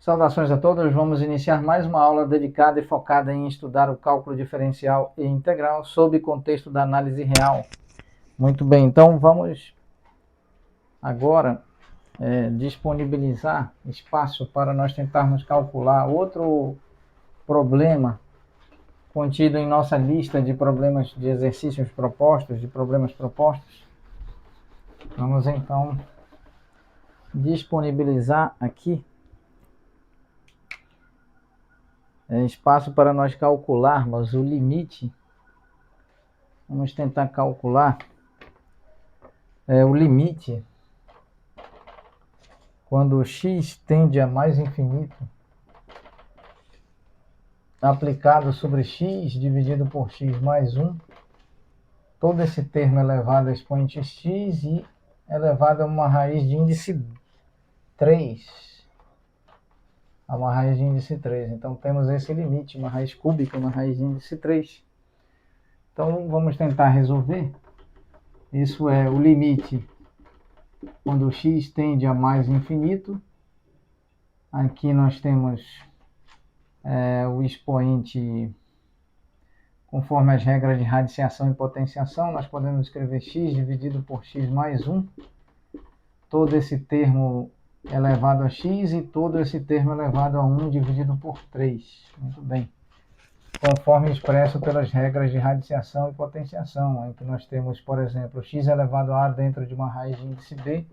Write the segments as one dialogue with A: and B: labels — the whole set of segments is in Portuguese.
A: Saudações a todos, vamos iniciar mais uma aula dedicada e focada em estudar o cálculo diferencial e integral sob contexto da análise real. Muito bem, então vamos agora disponibilizar espaço para nós tentarmos calcular outro problema contido em nossa lista de problemas de exercícios propostos, de problemas propostos. Vamos então disponibilizar aqui espaço para nós calcularmos o limite. Vamos tentar calcular o limite quando x tende a mais infinito aplicado sobre x dividido por x mais 1, todo esse termo elevado a expoente x e elevado a uma raiz de índice 3. A uma raiz de índice 3. Então temos esse limite, uma raiz cúbica, uma raiz de índice 3. Então vamos tentar resolver. Isso é o limite quando x tende a mais infinito. Aqui nós temos o expoente conforme as regras de radiciação e potenciação. Nós podemos escrever x dividido por x mais 1. Todo esse termo elevado a x e todo esse termo elevado a 1 dividido por 3. Muito bem. Conforme expresso pelas regras de radiciação e potenciação, em que nós temos, por exemplo, x elevado a dentro de uma raiz de índice b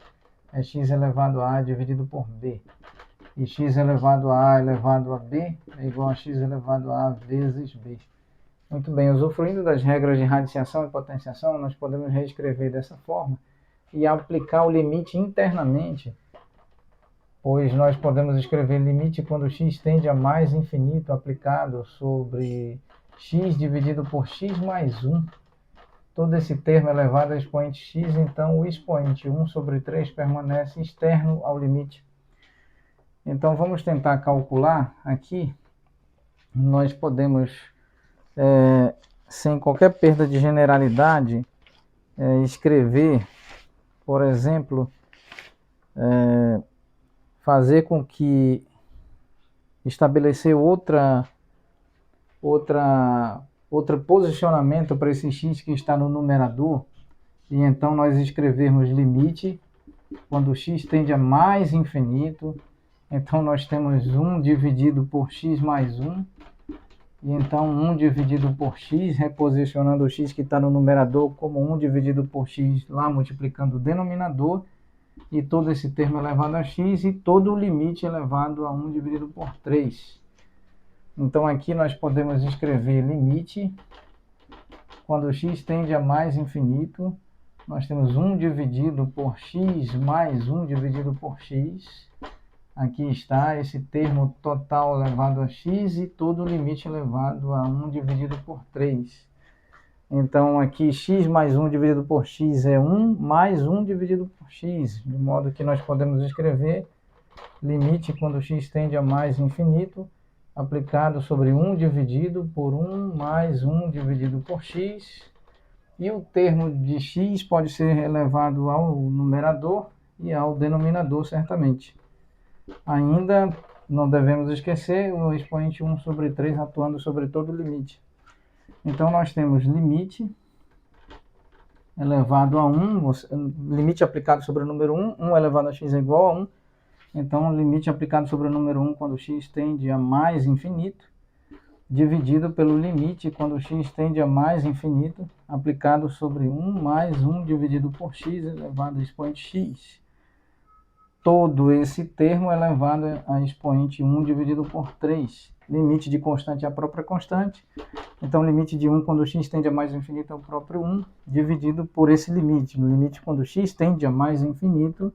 A: é x elevado a dividido por b. E x elevado a elevado a b é igual a x elevado a vezes b. Muito bem, usufruindo das regras de radiciação e potenciação, nós podemos reescrever dessa forma e aplicar o limite internamente, pois nós podemos escrever limite quando x tende a mais infinito aplicado sobre x dividido por x mais 1. Todo esse termo elevado a expoente x, então o expoente 1 sobre 3 permanece externo ao limite. Então vamos tentar calcular aqui. Nós podemos, sem qualquer perda de generalidade, escrever, por exemplo, fazer com que estabelecer outro posicionamento para esse x que está no numerador, e então nós escrevermos limite quando x tende a mais infinito. Então nós temos 1 dividido por x mais 1, e então 1 dividido por x, reposicionando o x que está no numerador como 1 dividido por x lá, multiplicando o denominador, e todo esse termo elevado a x e todo o limite elevado a 1 dividido por 3. Então aqui nós podemos escrever limite quando x tende a mais infinito. Nós temos 1 dividido por x mais 1 dividido por x. Aqui está esse termo total elevado a x e todo o limite elevado a 1 dividido por 3. Então aqui x mais 1 dividido por x é 1 mais 1 dividido por x, de modo que nós podemos escrever limite quando x tende a mais infinito, aplicado sobre 1 dividido por 1 mais 1 dividido por x, e o termo de x pode ser elevado ao numerador e ao denominador, certamente. Ainda não devemos esquecer o expoente 1 sobre 3 atuando sobre todo o limite. Então nós temos limite elevado a 1, limite aplicado sobre o número 1, 1 elevado a x é igual a 1. Então limite aplicado sobre o número 1 quando x tende a mais infinito, dividido pelo limite quando x tende a mais infinito, aplicado sobre 1 mais 1 dividido por x elevado a expoente x. Todo esse termo elevado a expoente 1 dividido por 3. Limite de constante é a própria constante. Então, limite de 1 quando x tende a mais infinito é o próprio 1, dividido por esse limite. No limite quando x tende a mais infinito,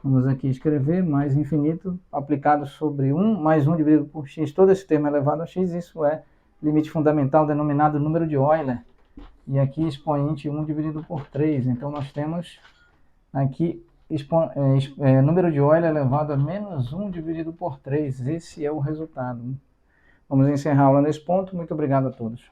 A: vamos aqui escrever mais infinito, aplicado sobre 1 mais 1 dividido por x. Todo esse termo elevado a x, isso é limite fundamental denominado número de Euler. E aqui expoente 1 dividido por 3. Então, nós temos aqui número de Euler elevado a menos 1 dividido por 3. Esse é o resultado. Vamos encerrar a aula nesse ponto. Muito obrigado a todos.